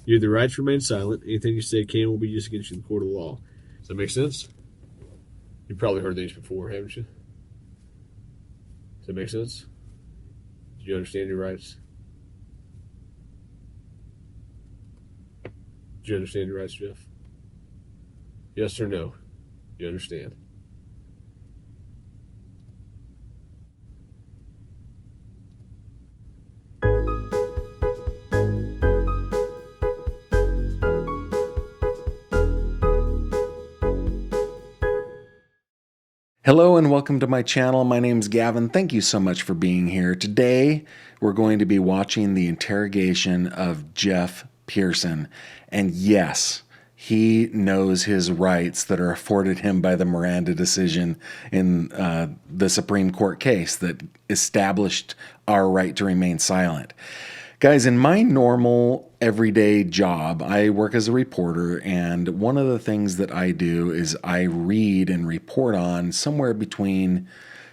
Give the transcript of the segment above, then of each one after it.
You have the right to remain silent. Anything you say can will be used against you in the court of law. Does that make sense? You've probably heard these before, haven't you? Does that make sense? Do you understand your rights? Do you understand your rights, Jeff? Yes or no? You understand? Hello and welcome to my channel. My name's Gavin. Thank you so much for being here. Today, we're going to be watching the interrogation of Jeff Pearson. And yes, he knows his rights that are afforded him by the Miranda decision in the Supreme Court case that established our right to remain silent. Guys, in my normal everyday job, I work as a reporter, and one of the things that I do is I read and report on somewhere between,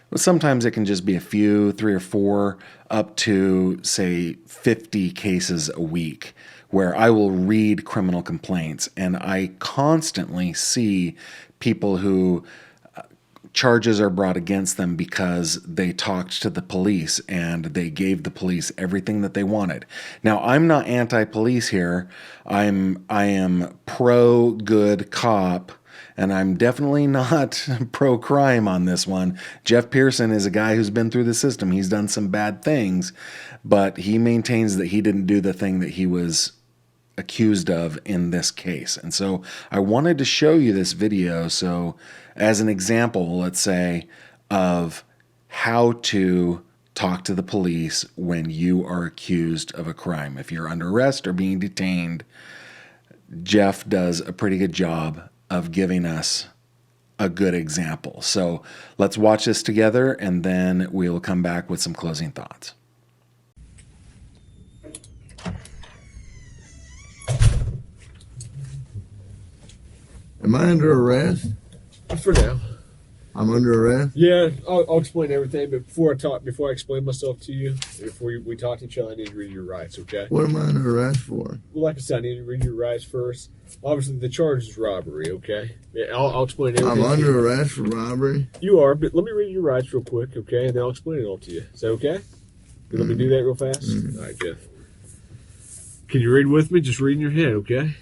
well, sometimes it can just be a few, 3 or 4, up to, say, 50 cases a week, where I will read criminal complaints, and I constantly see people who charges are brought against them because they talked to the police and they gave the police everything that they wanted. Now, I'm not anti-police here. I am pro-good cop, and I'm definitely not pro-crime on this one. Jeff Pearson is a guy who's been through the system. He's done some bad things, but he maintains that he didn't do the thing that he was accused of in this case. And so I wanted to show you this video so as an example, let's say, of how to talk to the police when you are accused of a crime. If you're under arrest or being detained, Jeff does a pretty good job of giving us a good example. So let's watch this together, and then we'll come back with some closing thoughts. Am I under arrest? For now. I'm under arrest? Yeah, I'll explain everything, but before I explain myself to you, before we talk to each other, I need to read your rights, okay? What am I under arrest for? Well, like I said, I need to read your rights first. Obviously, the charge is robbery, okay? Yeah, I'll explain everything. I'm under arrest for robbery? You are, but let me read your rights real quick, okay? And then I'll explain it all to you. Is that okay? You let me do that real fast? All right, Jeff. Can you read with me? Just read in your head, okay?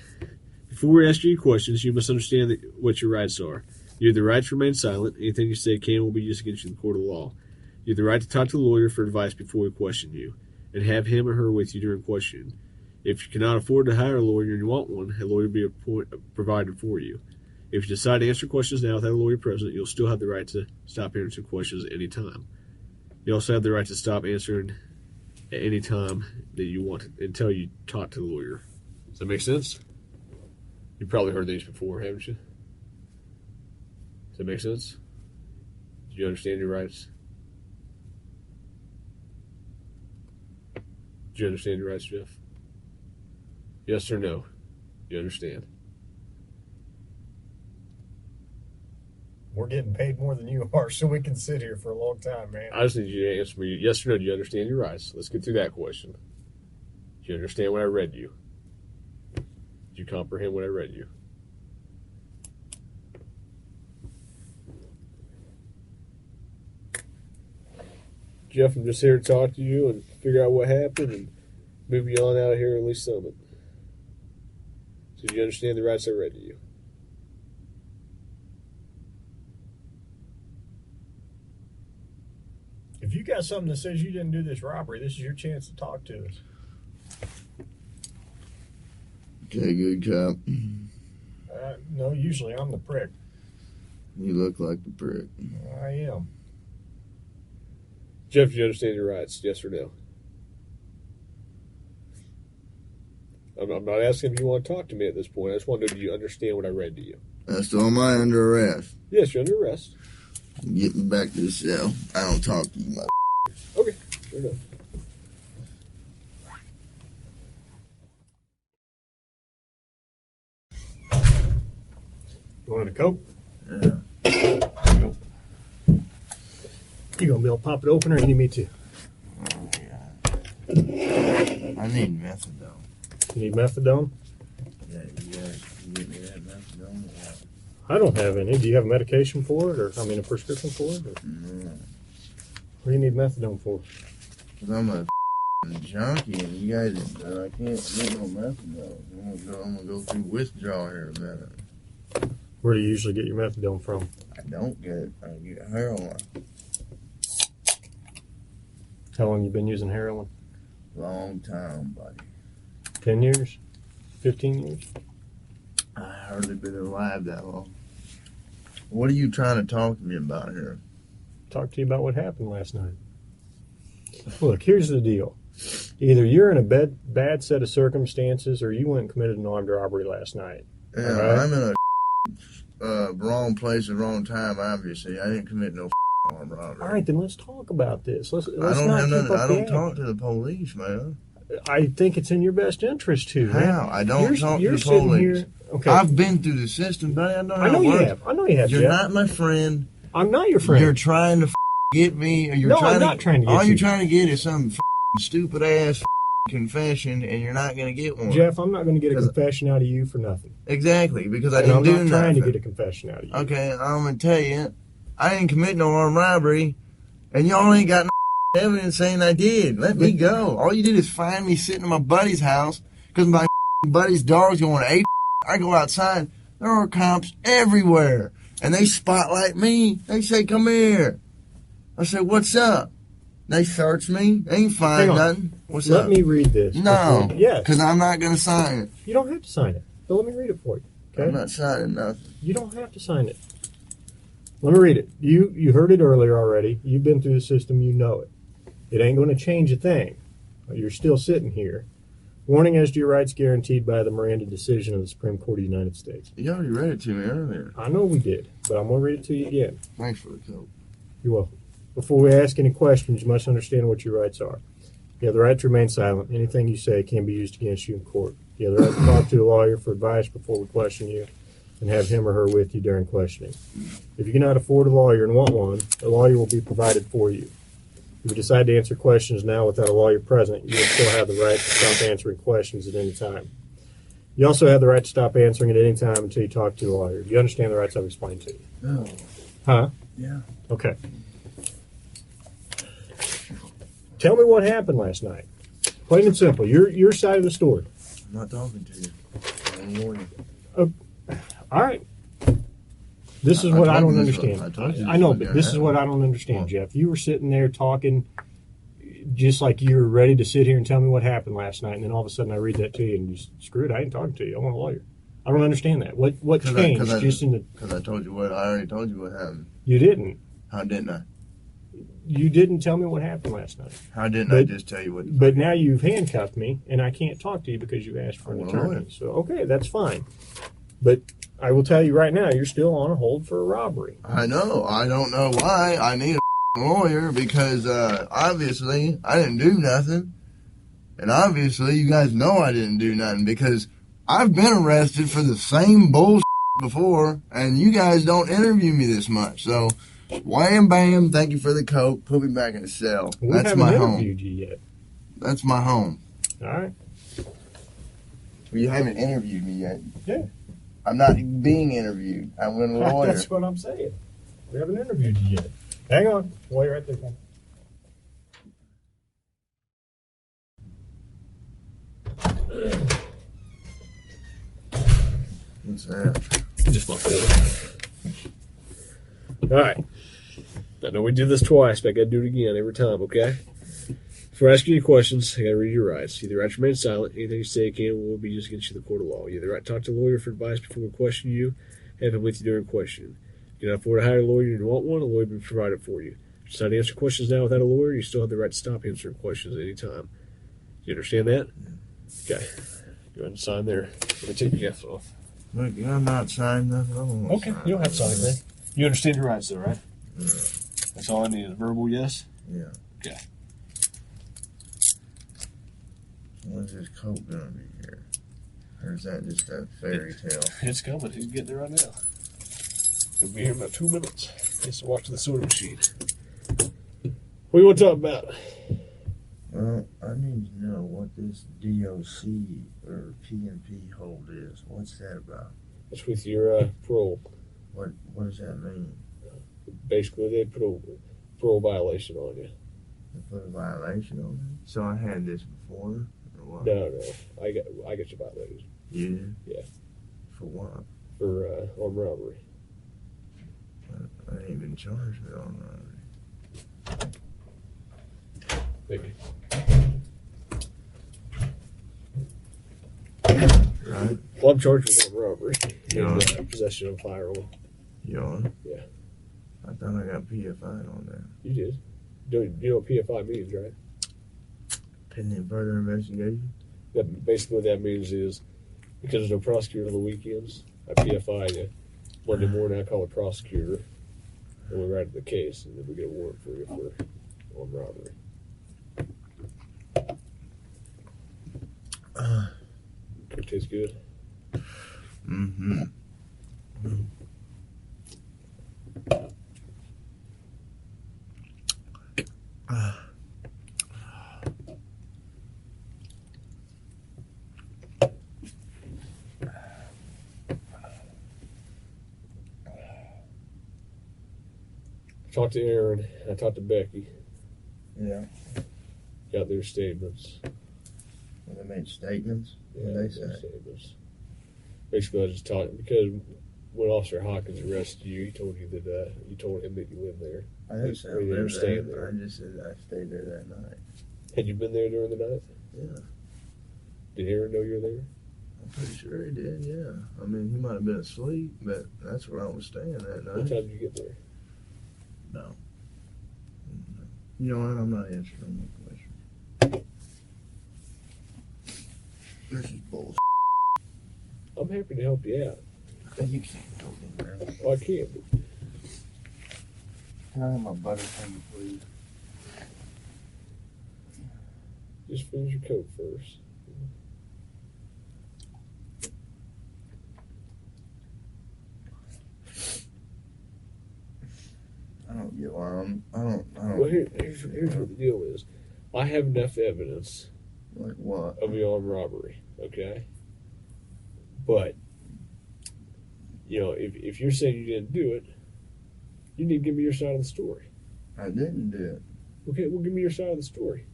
Before we ask you any questions, you must understand what your rights are. You have the right to remain silent. Anything you say can will be used against you in the court of law. You have the right to talk to the lawyer for advice before we question you, and have him or her with you during questioning. If you cannot afford to hire a lawyer and you want one, a lawyer will be provided for you. If you decide to answer questions now without a lawyer present, you'll still have the right to stop answering questions at any time. You also have the right to stop answering at any time that you want until you talk to the lawyer. Does that make sense? You've probably heard these before, haven't you? Does that make sense? Do you understand your rights? Do you understand your rights, Jeff? Yes or no? You understand? We're getting paid more than you are, so we can sit here for a long time, man. I just need you to answer me yes or no. Do you understand your rights? Let's get through that question. Do you understand what I read you? Did you comprehend what I read you? Jeff, I'm just here to talk to you and figure out what happened and move you on out of here at least some of it. So do you understand the rights I read to you? If you got something that says you didn't do this robbery, this is your chance to talk to us. Okay, good cop. No, usually I'm the prick. You look like the prick. I am. Jeff, do you understand your rights? Yes or no? I'm not asking if you want to talk to me at this point. I just want to know, do you understand what I read to you? So am I under arrest? Yes, you're under arrest. Get me back to the cell. I don't talk to you, my. Okay, fair enough. You want a Coke? Yeah. You gonna be able to pop it open, or you need me to? I need methadone. You need methadone? Yeah, you guys can get me that methadone. I don't have any. Do you have medication for it, or a prescription for it? Or? No. What do you need methadone for? Because I'm a junkie, and you guys, I can't get no methadone. I'm gonna go through withdrawal here in a minute. Where do you usually get your methadone from? I don't get it. I get heroin. How long you been using heroin? Long time, buddy. 10 years? 15 years? I hardly been alive that long. What are you trying to talk to me about here? Talk to you about what happened last night. Look, here's the deal. Either you're in a bad set of circumstances or you went and committed an armed robbery last night. Yeah, right? I'm in a wrong place at the wrong time, obviously. I didn't commit no armed robbery. All right, then let's talk about this. Let's I don't not have keep nothing. up I the don't talk act. to the police, man. I think it's in your best interest to. Man. How? I don't talk to you're the sitting police. Here, okay. I've been through the system, buddy. I know how I know it you works. have. I know you have. You're Jeff. not my friend. I'm not your friend. You're trying to get me. Or you're No, trying I'm not trying to get all you. you're trying to get is some stupid ass confession, and you're not going to get one. Jeff, I'm not going to get a confession out of you for nothing. Exactly, because I And didn't I'm do not nothing. trying to get a confession out of you. Okay, I'm going to tell you, I didn't commit no armed robbery, and y'all ain't got no evidence saying I did. Let me go. All you did is find me sitting in my buddy's house because my buddy's dog's going ape. I go outside, there are cops everywhere, and they spotlight me. They say, come here. I said, what's up? They search me. They ain't find Hang on. nothing. What's Let up? me read this. No, Yes. because I'm not going to sign it. You don't have to sign it. But let me read it for you. Okay? I'm not signing nothing. You don't have to sign it. Let me read it. You heard it earlier already. You've been through the system. You know it. It ain't going to change a thing. You're still sitting here. Warning as to your rights guaranteed by the Miranda decision of the Supreme Court of the United States. You already read it to me earlier. I know we did, but I'm going to read it to you again. Thanks for the coat. You're welcome. Before we ask any questions, you must understand what your rights are. You have the right to remain silent. Anything you say can be used against you in court. You have the right to talk to a lawyer for advice before we question you and have him or her with you during questioning. If you cannot afford a lawyer and want one, a lawyer will be provided for you. If you decide to answer questions now without a lawyer present, you will still have the right to stop answering questions at any time. You also have the right to stop answering at any time until you talk to a lawyer. Do you understand the rights I've explained to you? No. Huh? Yeah. Okay. Tell me what happened last night. Plain and simple. Your side of the story. I'm not talking to you. I'm a lawyer. All right. This is I what I told don't you this understand. one. I told you I this know, one but guy this is happened. what I don't understand, What? Jeff. You were sitting there talking just like you were ready to sit here and tell me what happened last night, and then all of a sudden I read that to you and you screw it, I ain't talking to you. I want a lawyer. I don't understand that. What changed just in the... Because I told you what, I already told you what happened. You didn't. How didn't I? You didn't tell me what happened last night. How didn't I But- just tell you what? But now you've handcuffed me, and I can't talk to you because you asked for an I want a lawyer. attorney. So, okay, that's fine. But I will tell you right now, you're still on a hold for a robbery. I know. I don't know why I need a lawyer because obviously I didn't do nothing. And obviously you guys know I didn't do nothing because I've been arrested for the same bullshit before and you guys don't interview me this much. So wham bam, thank you for the coat. Put me back in the cell. We That's haven't my interviewed home. you yet. That's my home. All right? Well, you haven't interviewed me yet. Yeah. I'm not being interviewed. I'm a lawyer. That's what I'm saying. We haven't interviewed you yet. Hang on. Wait right there. man. What's that? Just my phone. All right. I know we did this twice, but I got to do it again every time, okay? Before asking you questions, I got to read your rights. You have the right to remain silent. Anything you say can and will be used against you in the court of law. You have the right to talk to a lawyer for advice before we question you, have him with you during questioning. You cannot afford to hire a lawyer and you want one, a lawyer will be provided for you. If you decide to answer questions now without a lawyer, you still have the right to stop answering questions at any time. Do you understand that? Okay. Go ahead and sign there. Let me take your F off. Look, I'm not signing nothing. I don't want Okay, you don't have to sign anything. You understand your rights, though, right? Yeah. That's all I need is a verbal yes. Yeah. Okay. When's this coat gonna be here? Or is that just a fairy tale? It's coming. He's getting there right now. He'll be here in about 2 minutes. He has to walk to the soda machine. What do you want to talk about? Well, I need to know what this DOC or PNP hold is. What's that about? It's with your parole. What does that mean? Basically, they put a parole violation on you. They put a violation on me? So I had this before? Or what? No, I got you violated. You did? Yeah. For what? For armed robbery. I ain't been charged with armed robbery. Maybe. Right? Well, I'm charged with armed robbery Yeah. and possession of a firearm. You are? Yeah. I thought I got PFI'd on that. You did. You know what PFI means, right? Pending further investigation? Basically what that means is, because there's no prosecutor on the weekends, I PFI you. Monday morning I call the prosecutor, and we write the case, and then we get a warrant for you for armed robbery. It tastes good. Mm-hmm. I talked to Aaron, I talked to Becky, Yeah. got their statements. Well, they made statements? Yeah, What they their say? statements. Basically, I was just talking because when Officer Hawkins arrested you, he told you that you told him that you lived there. I didn't say I Or you were lived staying there. there. I just said I stayed there that night. Had you been there during the night? Yeah. Did Aaron know you were there? I'm pretty sure he did, yeah. I mean, he might have been asleep, but that's where I was staying that What night. time did you get there? No. You know what? I'm not answering that question. This is bullshit. I'm happy to help you out. You can't go in there. Oh, I can't. Can I have my Butterfinger, please? Just finish your coat first. I don't get why I don't. Well, here's what the deal is. I have enough evidence Like what? of your armed robbery, okay? But, if you're saying you didn't do it, you need to give me your side of the story. I didn't do it. Okay, well, give me your side of the story.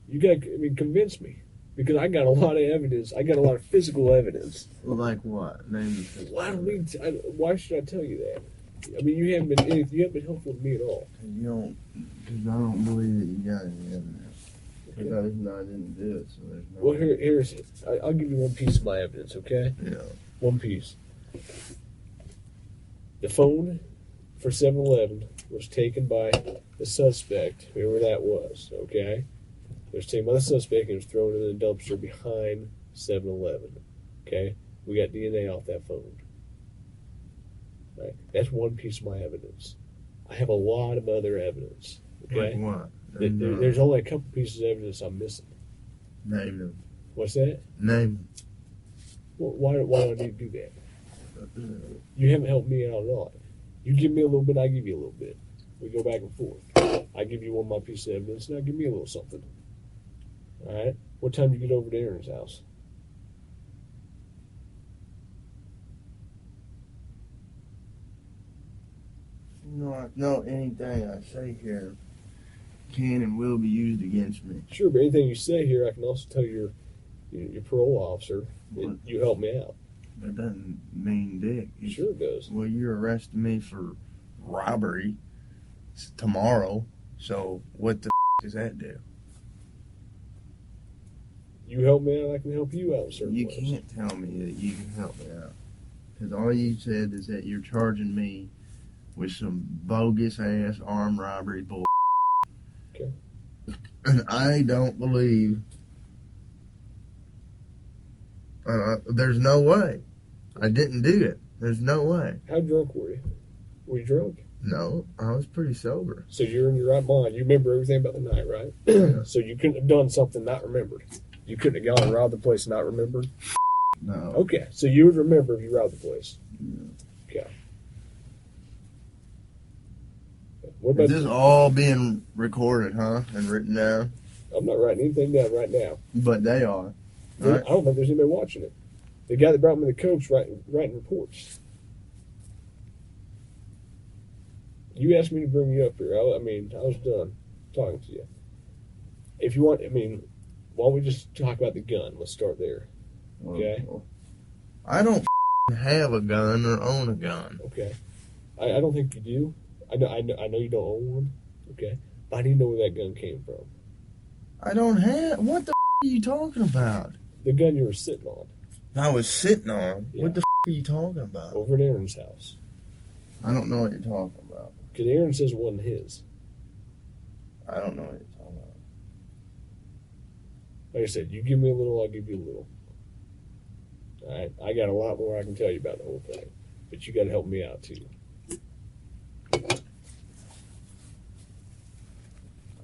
You got to, convince me. Because I got a lot of evidence. I got a lot of physical evidence. Well, like what? Name the physical. Well, I don't need to, why should I tell you that? You haven't been helpful to me at all. Because I don't believe that you got any evidence. Because I didn't do it, so there's no. Well, here's I'll give you one piece of my evidence, okay? Yeah. One piece. The phone for 7-Eleven was taken by the suspect, whoever that was, okay? It was taken by the suspect and was thrown in the dumpster behind 7-Eleven, okay? We got DNA off that phone. Right? That's one piece of my evidence. I have a lot of other evidence, okay? Like what? There's only a couple pieces of evidence I'm missing. Name them. What's that? Name Well, why do I need to do that? them. You haven't helped me out at all. You give me a little bit, I give you a little bit. We go back and forth. I give you one of my pieces of evidence, now give me a little something. All right? What time do you get over to Aaron's house? No, anything I say here can and will be used against me. Sure, but anything you say here, I can also tell your parole officer that you helped me out. That doesn't mean dick. Sure it does. Well, you're arresting me for robbery tomorrow, so what the does that do? You help me out, I can help you out in certain You ways. can't tell me that you can help me out. Because all you said is that you're charging me with some bogus ass armed robbery bull. Okay. And I don't believe. There's no way. I didn't do it. There's no way. How drunk were you? Were you drunk? No, I was pretty sober. So you're in your right mind. You remember everything about the night, right? So you couldn't have done something not remembered. You couldn't have gone and robbed the place and not remembered? No. Okay, so you would remember if you robbed the place. Yeah. Okay. What about Is this all being recorded, huh? And written down? I'm not writing anything down right now. But they are. I Right? don't think there's anybody watching it. The guy that brought me the cokes writing reports. You asked me to bring you up here. I was done talking to you. If you want, why don't we just talk about the gun? Let's start there. Okay. I don't have a gun or own a gun. Okay. I don't think you do. I know you don't own one. Okay. But I need to know where that gun came from. I don't have. What the are you talking about? The gun you were sitting on. I was sitting on. Yeah. What the are you talking about? Over at Aaron's house. I don't know what you're talking about. Because Aaron says it wasn't his. I don't know what you're talking about. Like I said, you give me a little, I'll give you a little. All right? I got a lot more I can tell you about the whole thing. But you got to help me out, too. I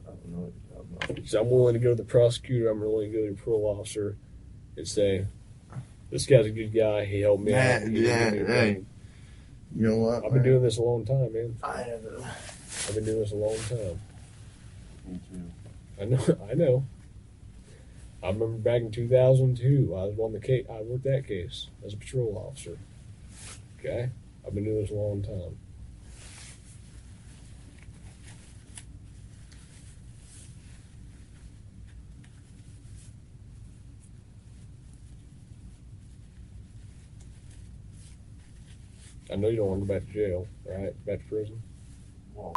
don't know what you're talking about. So I'm willing to go to the prosecutor. I'm willing to go to the parole officer and say, this guy's a good guy. He helped me out. He didn't do anything. You know what? I've been doing this a long time, man. I haven't. I've been doing this a long time. Me too. I know. I remember back in 2002, I was on the case. I worked that case as a patrol officer. Okay? I've been doing this a long time. I know you don't want to go back to jail, right? Back to prison. Well,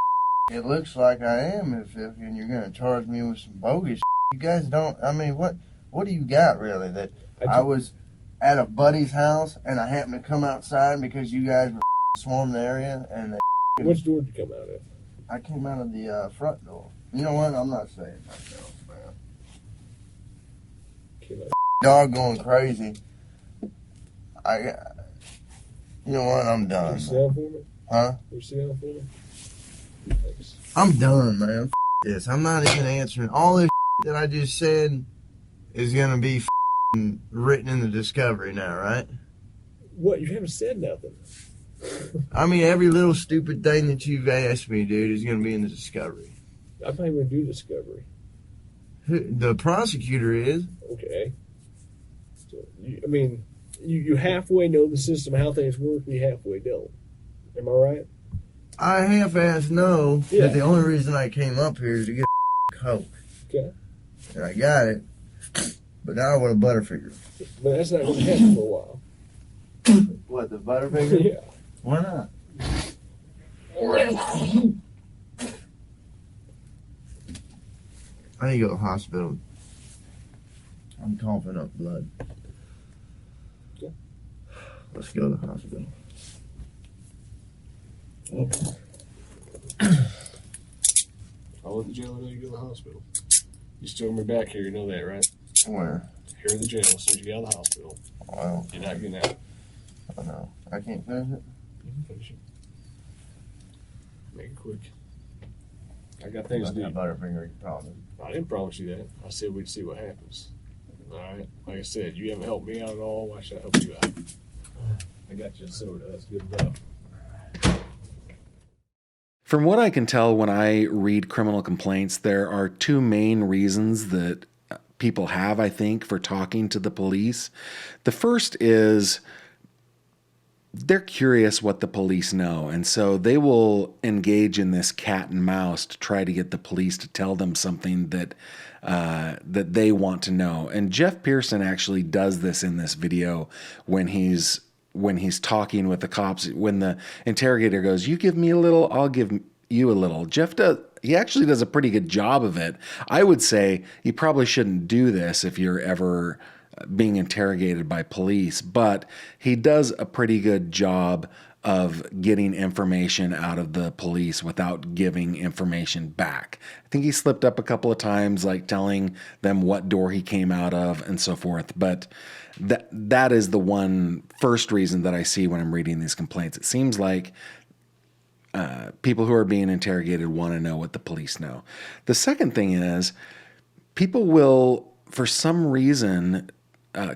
it looks like I am if and you're going to charge me with some bogus. You guys don't. I mean, what do you got really? That I was at a buddy's house and I happened to come outside because you guys were swarming the area and they. Which door did you come out of? I came out of the front door. You know what? I'm not saying myself, man. Dog going crazy. You know what? I'm done. You sit down for me? Huh? You sit down for me? Thanks. I'm done, man. This. I'm not even answering. All this that I just said is gonna be written in the discovery now, right? What? You haven't said nothing. I mean, every little stupid thing that you've asked me, dude, is gonna be in the discovery. I'm not even going to do discovery. The prosecutor is. Okay. So, you halfway know the system, how things work, you halfway don't. Am I right? I half-assed know Yeah. that the only reason I came up here is to get Coke. Okay. And I got it, but now I want a Butterfinger. But that's not going to happen for a while. What, the Butterfinger? Yeah. Why not? I need to go to the hospital. I'm coughing up blood. Okay. Let's go to the hospital. I'll let the jailer know you go to the hospital. You still going to be back here, you know that, right? Where? Here in the jail, as soon as you get out of the hospital. Well, You're not getting out. I don't know. I can't finish it. You can finish it. Make it quick. I got things to do. Butterfinger, you promise. I didn't promise you that. I said we'd see what happens. All right? Like I said, you haven't helped me out at all. Why should I help you out? I got you a soda. That's good enough. From what I can tell when I read criminal complaints, there are two main reasons that people have, I think, for talking to the police. The first is they're curious what the police know, and so they will engage in this cat and mouse to try to get the police to tell them something that that they want to know. And Jeff Pearson actually does this in this video when he's talking with the cops. When the interrogator goes, "You give me a little, I'll give you a little." He actually does a pretty good job of it. I would say you probably shouldn't do this if you're ever being interrogated by police, but he does a pretty good job of getting information out of the police without giving information back. I think he slipped up a couple of times, like telling them what door he came out of and so forth. But that is the one first reason that I see when I'm reading these complaints. It seems like people who are being interrogated want to know what the police know. The second thing is people will, for some reason,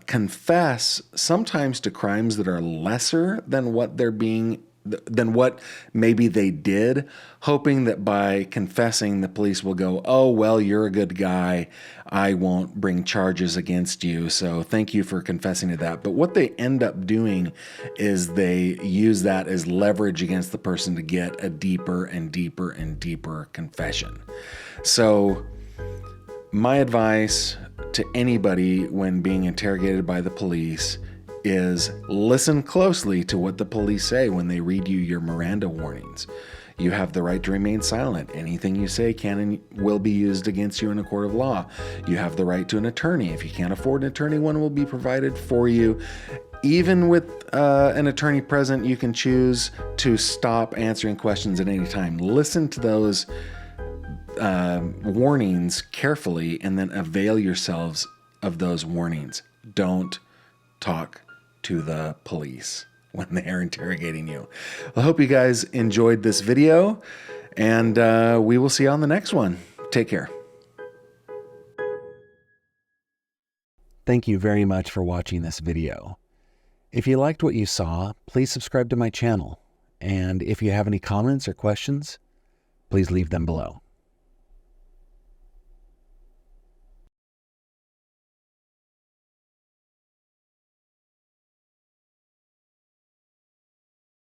confess sometimes to crimes that are lesser than what they're being than what maybe they did, hoping that by confessing, the police will go, oh, well, you're a good guy. I won't bring charges against you. So thank you for confessing to that. But what they end up doing is they use that as leverage against the person to get a deeper and deeper and deeper confession. So my advice to anybody when being interrogated by the police is listen closely to what the police say when they read you your Miranda warnings. You have the right to remain silent. Anything you say can and will be used against you in a court of law. You have the right to an attorney. If you can't afford an attorney, one will be provided for you. Even with an attorney present, you can choose to stop answering questions at any time. Listen to those warnings carefully and then avail yourselves of those warnings. Don't talk to the police when they are interrogating you. I hope you guys enjoyed this video, and we will see you on the next one. Take care. Thank you very much for watching this video. If you liked what you saw, please subscribe to my channel. And if you have any comments or questions, please leave them below.